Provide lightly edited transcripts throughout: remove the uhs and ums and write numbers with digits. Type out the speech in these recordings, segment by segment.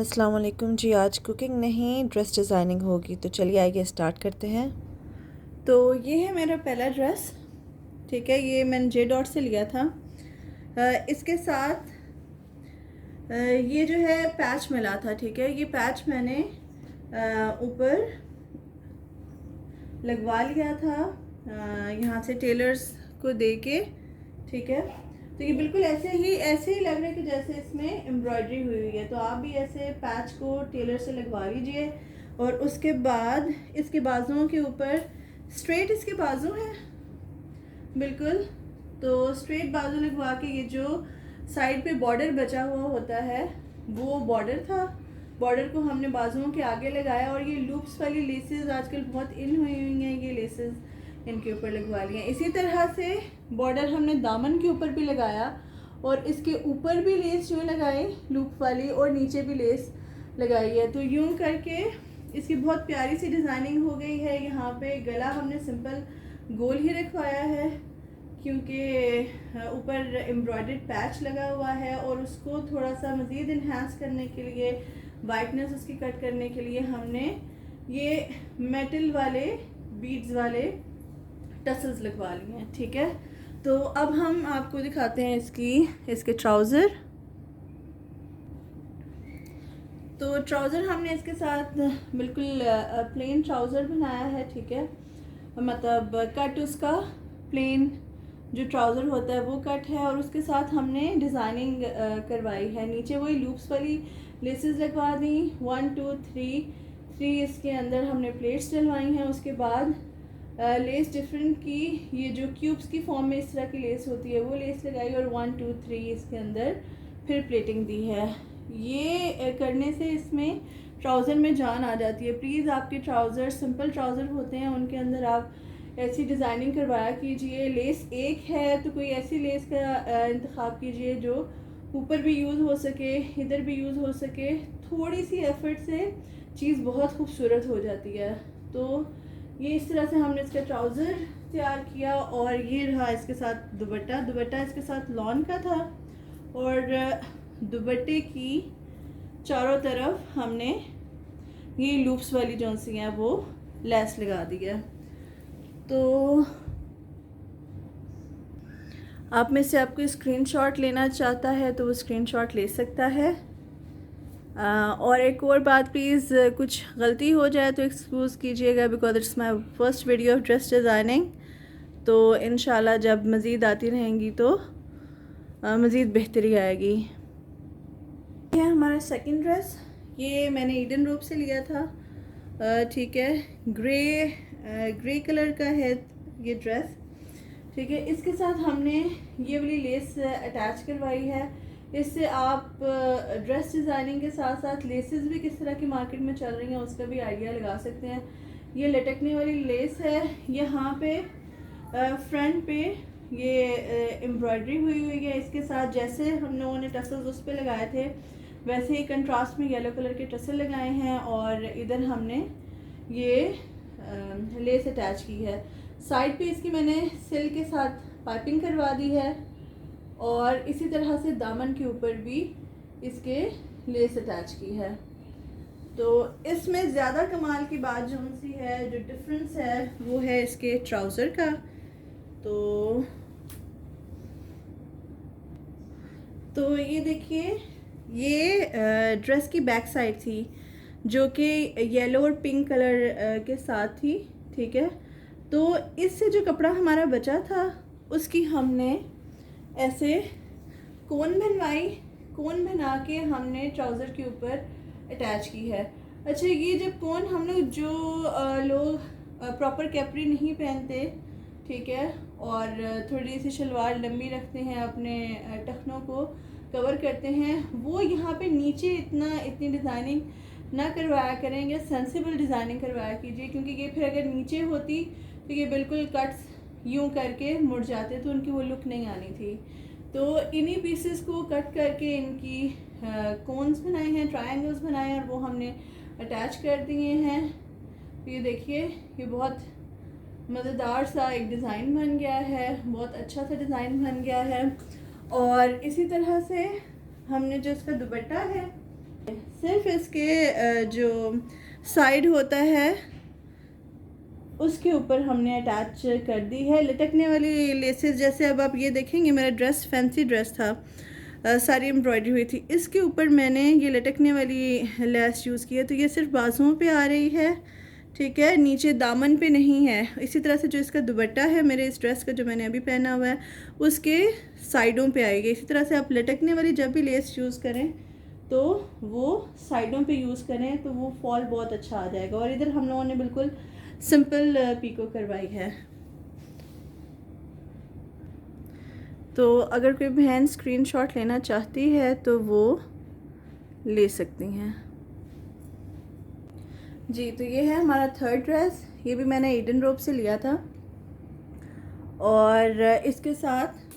अस्सलाम वालेकुम जी। आज कुकिंग नहीं ड्रेस डिज़ाइनिंग होगी, तो चलिए आइए स्टार्ट करते हैं। तो ये है मेरा पहला ड्रेस, ठीक है। ये मैंने जे डॉट से लिया था। इसके साथ ये जो है पैच मिला था, ठीक है। ये पैच मैंने ऊपर लगवा लिया था यहाँ से टेलर्स को दे के, ठीक है। तो ये बिल्कुल ऐसे ही लग रहा है कि जैसे इसमें एम्ब्रॉयडरी हुई हुई है। तो आप भी ऐसे पैच को टेलर से लगवा लीजिए। और उसके बाद इसके बाजुओं के ऊपर स्ट्रेट इसके बाजू हैं बिल्कुल, तो स्ट्रेट बाजू लगवा के ये जो साइड पे बॉर्डर बचा हुआ होता है वो बॉर्डर था। बॉर्डर को हमने बाजुओं के आगे लगाया और ये लूप्स वाली लेसेस आजकल बहुत इन हुई हैं, ये लेसेस इनके ऊपर लगवा लिए। इसी तरह से बॉर्डर हमने दामन के ऊपर भी लगाया और इसके ऊपर भी लेस जो लगाई लूप वाली और नीचे भी लेस लगाई है। तो यूं करके इसकी बहुत प्यारी सी डिज़ाइनिंग हो गई है। यहाँ पे गला हमने सिंपल गोल ही रखवाया है क्योंकि ऊपर एम्ब्रॉयडर्ड पैच लगा हुआ है और उसको थोड़ा सा मज़ीद इन्हांस करने के लिए, वाइटनेस उसकी कट करने के लिए हमने ये मेटल वाले बीड्स वाले टसल्स लगवा लिए हैं, ठीक है। तो अब हम आपको दिखाते हैं इसके ट्राउज़र। तो ट्राउज़र हमने इसके साथ बिल्कुल प्लेन ट्राउज़र बनाया है, ठीक है। मतलब कट उसका प्लेन जो ट्राउज़र होता है वो कट है और उसके साथ हमने डिज़ाइनिंग करवाई है। नीचे वही लूप्स वाली लेसेस लगवा दी, 1 2 3 इसके अंदर हमने प्लेट्स डलवाई हैं। उसके बाद लेस डिफरेंट की, ये जो क्यूब्स की फॉर्म में इस तरह की लेस होती है वो लेस लगाई और 1 2 3 इसके अंदर फिर प्लेटिंग दी है। ये करने से इसमें ट्राउज़र में जान आ जाती है। प्लीज़ आपके ट्राउज़र सिंपल ट्राउज़र होते हैं, उनके अंदर आप ऐसी डिज़ाइनिंग करवाया कीजिए। लेस एक है तो कोई ऐसी लेस का इंतखाब कीजिए जो ऊपर भी यूज़ हो सके, इधर भी यूज़ हो सके। थोड़ी सी एफर्ट से चीज़ बहुत खूबसूरत हो जाती है। तो ये इस तरह से हमने इसका ट्राउज़र तैयार किया और ये रहा इसके साथ दुपट्टा। दुपट्टा इसके साथ लॉन का था और दुपट्टे की चारों तरफ हमने ये लूप्स वाली जो सी हैं वो लेस लगा दी है। तो आप में से आपको स्क्रीनशॉट लेना चाहता है तो वो स्क्रीनशॉट ले सकता है। और एक और बात, प्लीज़ कुछ गलती हो जाए तो एक्सक्यूज़ कीजिएगा, because it's my first video of dress designing. तो इंशाल्लाह जब मज़ीद आती रहेंगी तो मज़ीद बेहतरी आएगी। ये है हमारा सेकंड ड्रेस। ये मैंने ईडन रूप से लिया था, ठीक है। ग्रे कलर का है ये ड्रेस, ठीक है। इसके साथ हमने ये वाली लेस अटैच करवाई है। इससे आप ड्रेस डिज़ाइनिंग के साथ साथ लेसेस भी किस तरह की मार्केट में चल रही हैं उसका भी आइडिया लगा सकते हैं। ये लटकने वाली लेस है। यहाँ पे फ्रंट पे ये एम्ब्रॉयडरी हुई है। इसके साथ जैसे हम लोगों ने टसल्स उस पर लगाए थे वैसे ही कंट्रास्ट में येलो कलर के टसल लगाए हैं और इधर हमने ये लेस अटैच की है। साइड पे इसकी मैंने सिल के साथ पाइपिंग करवा दी है और इसी तरह से दामन के ऊपर भी इसके लेस अटैच की है। तो इसमें ज़्यादा कमाल की बात जो सी है, जो डिफरेंस है वो है इसके ट्राउज़र का। तो ये देखिए, ये ड्रेस की बैक साइड थी जो कि येलो और पिंक कलर के साथ थी, ठीक है। तो इससे जो कपड़ा हमारा बचा था उसकी हमने ऐसे कोन बनवाई, कोन बना के हमने ट्राउज़र के ऊपर अटैच की है। अच्छा, ये जब कोन हम लोग जो लोग प्रॉपर कैपरी नहीं पहनते, ठीक है, और थोड़ी सी शलवार लंबी रखते हैं, अपने टखनों को कवर करते हैं, वो यहाँ पे नीचे इतनी डिज़ाइनिंग ना करवाया करेंगे, सेंसिबल डिज़ाइनिंग करवाया कीजिए। क्योंकि ये फिर अगर नीचे होती तो ये बिल्कुल कट्स यूं करके मुड़ जाते तो उनकी वो लुक नहीं आनी थी। तो इन्हीं पीसेस को कट करके इनकी कोन्स बनाए हैं, ट्रायंगल्स बनाए हैं और वो हमने अटैच कर दिए हैं। तो ये देखिए, ये बहुत मज़ेदार सा एक डिज़ाइन बन गया है, बहुत अच्छा सा डिज़ाइन बन गया है। और इसी तरह से हमने जो इसका दुपट्टा है सिर्फ इसके जो साइड होता है उसके ऊपर हमने अटैच कर दी है लटकने वाली लेसेस। जैसे अब आप ये देखेंगे मेरा ड्रेस फैंसी ड्रेस था, सारी एम्ब्रॉयडरी हुई थी, इसके ऊपर मैंने ये लटकने वाली लेस यूज़ की है। तो ये सिर्फ बाजुओं पे आ रही है, ठीक है, नीचे दामन पे नहीं है। इसी तरह से जो इसका दुपट्टा है मेरे इस ड्रेस का जो मैंने अभी पहना हुआ है उसके साइडों पे आएगी। इसी तरह से आप लटकने वाली जब भी लेस यूज़ करें तो वो साइडों पे यूज़ करें तो वो फॉल बहुत अच्छा आ जाएगा। और इधर हम लोगों ने बिल्कुल सिंपल पीको करवाई है। तो अगर कोई बहन स्क्रीनशॉट लेना चाहती है तो वो ले सकती हैं जी। तो ये है हमारा थर्ड ड्रेस, ये भी मैंने ईडन रोब से लिया था और इसके साथ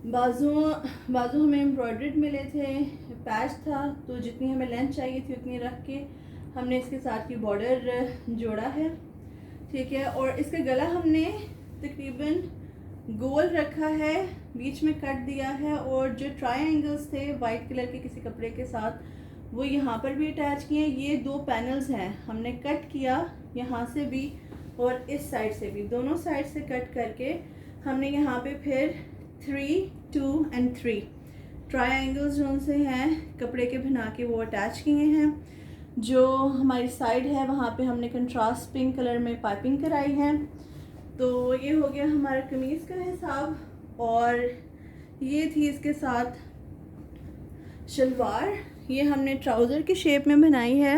बाजू हमें एम्ब्रॉयडर्ड मिले थे, पैच था, तो जितनी हमें लेंथ चाहिए थी उतनी रख के हमने इसके साथ की बॉर्डर जोड़ा है, ठीक है। और इसका गला हमने तकरीबन गोल रखा है, बीच में कट दिया है और जो ट्रायंगल्स थे वाइट कलर के किसी कपड़े के साथ वो यहाँ पर भी अटैच किए। ये दो पैनल्स हैं, हमने कट किया यहाँ से भी और इस साइड से भी, दोनों साइड से कट करके हमने यहाँ पे फिर 3, 2 and 3 ट्रायंगल्स जो से हैं कपड़े के बना के वो अटैच किए हैं। जो हमारी साइड है वहाँ पे हमने कंट्रास्ट पिंक कलर में पाइपिंग कराई है। तो ये हो गया हमारा कमीज़ का हिसाब और ये थी इसके साथ शलवार। ये हमने ट्राउज़र की शेप में बनाई है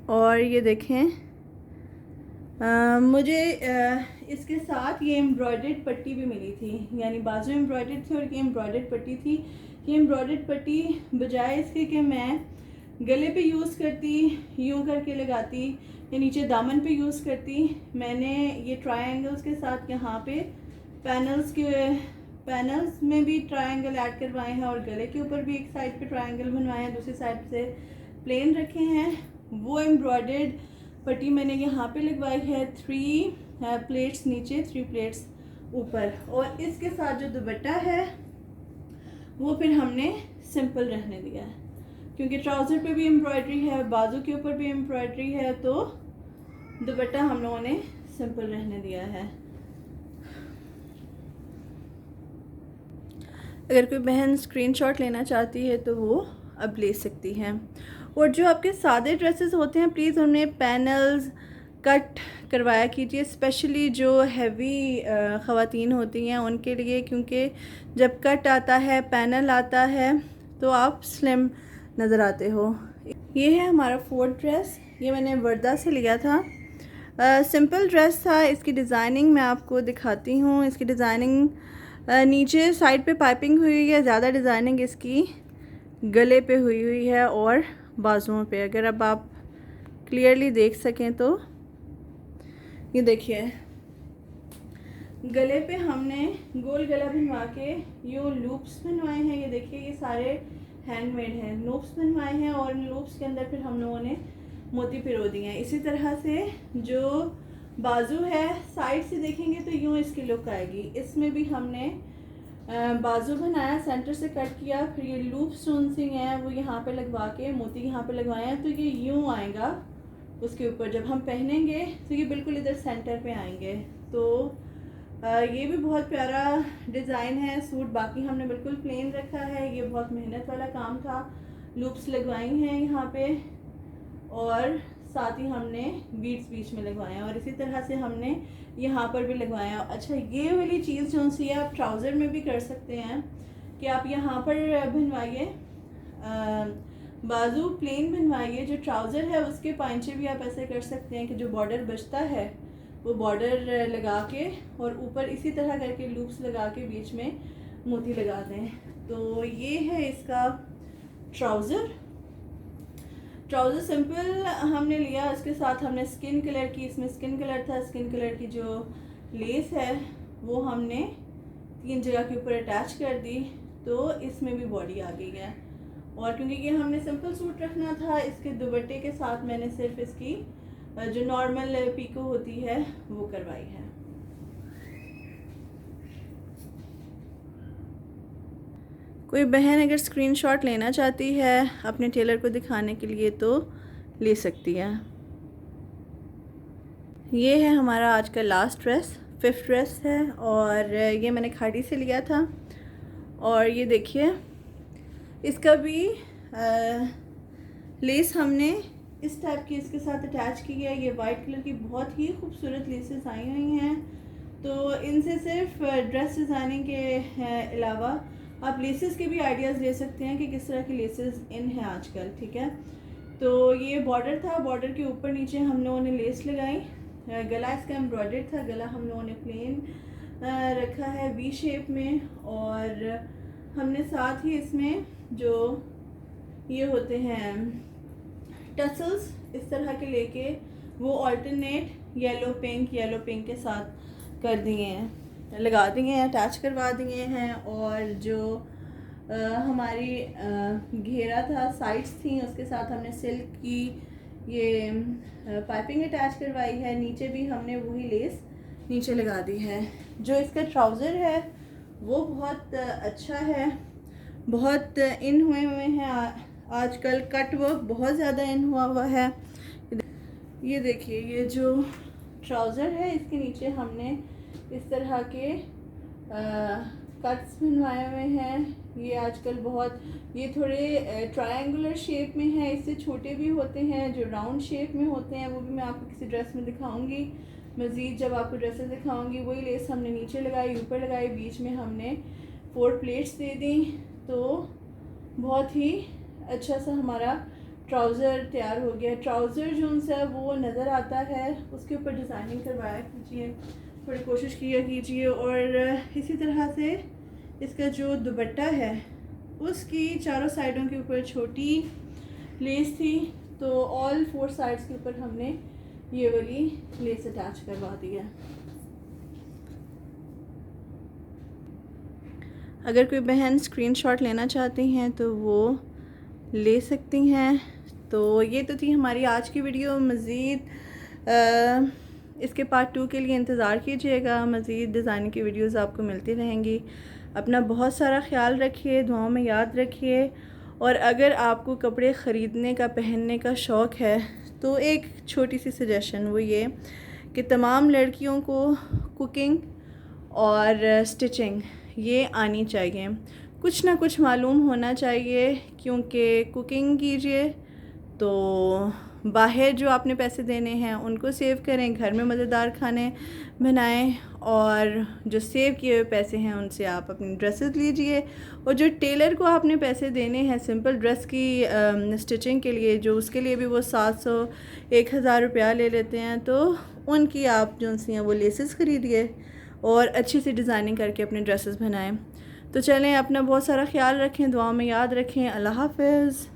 और ये देखें मुझे इसके साथ ये एम्ब्रॉयडर्ड पट्टी भी मिली थी, यानी बाजू एम्ब्रॉयडर्ड थी और ये एम्ब्रॉयडर्ड पट्टी थी। ये एम्ब्रॉयडर्ड पट्टी बजाय इसके कि मैं गले पे यूज़ करती, यूँ करके लगाती या नीचे दामन पे यूज़ करती, मैंने ये ट्रायंगल्स के साथ यहाँ पे पैनल्स में भी ट्रायंगल ऐड करवाए हैं और गले के ऊपर भी एक साइड पे ट्रायंगल बनवाए हैं, दूसरी साइड से प्लेन रखे हैं। वो एम्ब्रॉयडर्ड पट्टी मैंने यहाँ पे लगवाई है, 3 प्लेट्स नीचे, 3 प्लेट्स ऊपर। और इसके साथ जो दुपट्टा है वो फिर हमने सिंपल रहने दिया है क्योंकि ट्राउज़र पे भी एम्ब्रॉयडरी है, बाजू के ऊपर भी एम्ब्रॉयडरी है, तो दुपट्टा हम लोगों ने सिंपल रहने दिया है। अगर कोई बहन स्क्रीनशॉट लेना चाहती है तो वो अब ले सकती हैं। और जो आपके सादे ड्रेसेस होते हैं प्लीज़ उन्हें पैनल्स कट करवाया कीजिए, स्पेशली जो हैवी ख़वातीन होती हैं उनके लिए, क्योंकि जब कट आता है, पैनल आता है तो आप स्लिम नज़र आते हो। ये है हमारा फोर्थ ड्रेस, ये मैंने वर्दा से लिया था। सिंपल ड्रेस था। इसकी डिज़ाइनिंग मैं आपको दिखाती हूँ। इसकी डिज़ाइनिंग नीचे साइड पे पाइपिंग हुई है, ज़्यादा डिज़ाइनिंग इसकी गले पे हुई है और बाजुओं पे। अगर अब आप क्लियरली देख सकें तो ये देखिए, गले पे हमने गोल गला बनवा के यूँ लूप्स बनवाए हैं। ये देखिए, ये सारे हैंडमेड हैं, लूप्स बनवाए हैं और इन लूप्स के अंदर फिर हम लोगों ने मोती पिरो दिए हैं। इसी तरह से जो बाजू है साइड से देखेंगे तो यूँ इसकी लुक आएगी। इसमें भी हमने बाजू बनाया, सेंटर से कट किया, फिर ये लूप्स जो से हैं वो यहाँ पे लगवा के मोती यहाँ पे लगवाए हैं, तो ये यूँ आएगा उसके ऊपर। जब हम पहनेंगे तो ये बिल्कुल इधर सेंटर पे आएंगे। तो ये भी बहुत प्यारा डिज़ाइन है सूट। बाकी हमने बिल्कुल प्लेन रखा है, ये बहुत मेहनत वाला काम था। लूप्स लगवाई हैं यहाँ पे और साथ ही हमने बीड्स बीच में लगवाए हैं और इसी तरह से हमने यहाँ पर भी लगवाया। अच्छा, ये वाली चीज़ जो सी है आप ट्राउज़र में भी कर सकते हैं कि आप यहाँ पर बनवाइए, बाजू प्लेन बनवाइए, जो ट्राउज़र है उसके पांचे भी आप ऐसे कर सकते हैं कि जो बॉर्डर बचता है वो बॉर्डर लगा के और ऊपर इसी तरह करके लूप्स लगा के बीच में मोती लगा दें। तो ये है इसका ट्राउज़र सिंपल हमने लिया। इसके साथ हमने स्किन कलर की, इसमें स्किन कलर था, स्किन कलर की जो लेस है वो हमने 3 जगह के ऊपर अटैच कर दी, तो इसमें भी बॉडी आ गई है। और क्योंकि ये हमने सिंपल सूट रखना था, इसके दुपट्टे के साथ मैंने सिर्फ इसकी जो नॉर्मल पीको होती है वो करवाई है। कोई बहन अगर स्क्रीनशॉट लेना चाहती है अपने टेलर को दिखाने के लिए तो ले सकती है। ये है हमारा आज का लास्ट ड्रेस, 5th ड्रेस है और ये मैंने खाड़ी से लिया था। और ये देखिए इसका भी लेस हमने इस टाइप की इसके साथ अटैच की है। ये वाइट कलर की बहुत ही खूबसूरत लेसेस आई हुई हैं। तो इनसे सिर्फ ड्रेस डिज़ाइनिंग के अलावा आप लेसेस के भी आइडियाज़ ले सकते हैं कि किस तरह की लेसेस इन है आजकल, ठीक है। तो ये बॉर्डर था, बॉर्डर के ऊपर नीचे हम लोगों ने लेस लगाई। गला इसका एम्ब्रॉयडर्ड था, गला हम लोगों ने प्लेन रखा है वी शेप में। और हमने साथ ही इसमें जो ये होते हैं टसल्स इस तरह के लेके वो अल्टरनेट येलो पिंक के साथ कर दिए हैं, लगा दिए हैं, अटैच करवा दिए हैं। और जो हमारी घेरा था, साइड्स थी, उसके साथ हमने सिल्क की ये पाइपिंग अटैच करवाई है। नीचे भी हमने वही लेस नीचे लगा दी है। जो इसका ट्राउज़र है वो बहुत अच्छा है, बहुत इन हुए हैं आजकल। कट वर्क बहुत ज़्यादा इन हुआ है। ये देखिए ये जो ट्राउज़र है इसके नीचे हमने इस तरह के कट्स बनवाए हुए हैं। ये आजकल बहुत, ये थोड़े ट्रायंगुलर शेप में है, इससे छोटे भी होते हैं जो राउंड शेप में होते हैं, वो भी मैं आपको किसी ड्रेस में दिखाऊंगी मज़ीद जब आपको ड्रेसेस दिखाऊंगी। वही लेस हमने नीचे लगाई, ऊपर लगाई, बीच में हमने 4 प्लेट्स दे दी। तो बहुत ही अच्छा सा हमारा ट्राउज़र तैयार हो गया। ट्राउज़र जो उनसे वो नज़र आता है उसके ऊपर डिज़ाइनिंग करवाया कीजिए, थोड़ी कोशिश किया कीजिए। और इसी तरह से इसका जो दुपट्टा है उसकी चारों साइडों के ऊपर छोटी लेस थी, तो ऑल 4 साइड्स के ऊपर हमने ये वाली लेस अटैच करवा दी है। अगर कोई बहन स्क्रीनशॉट लेना चाहती हैं तो वो ले सकती हैं। तो ये तो थी हमारी आज की वीडियो। मज़ीद इसके पार्ट 2 के लिए इंतज़ार कीजिएगा। मज़ीद डिज़ाइन की वीडियोस आपको मिलती रहेंगी। अपना बहुत सारा ख्याल रखिए, दुआओं में याद रखिए। और अगर आपको कपड़े ख़रीदने का, पहनने का शौक़ है तो एक छोटी सी सजेशन वो ये कि तमाम लड़कियों को कुकिंग और स्टिचिंग ये आनी चाहिए, कुछ ना कुछ मालूम होना चाहिए। क्योंकि कुकिंग कीजिए तो बाहर जो आपने पैसे देने हैं उनको सेव करें, घर में मज़ेदार खाने बनाएं। और जो सेव किए हुए पैसे हैं उनसे आप अपनी ड्रेसेस लीजिए। और जो टेलर को आपने पैसे देने हैं सिंपल ड्रेस की स्टिचिंग के लिए, जो उसके लिए भी वो 700-1000 रुपया ले लेते हैं, तो उनकी आप जो सी हैं वो लेसेस ख़रीदिए और अच्छी सी डिज़ाइनिंग करके अपने ड्रेसेस बनाएं। तो चलें, अपना बहुत सारा ख्याल रखें, दुआओं में याद रखें। अल्लाह हाफ़िज़।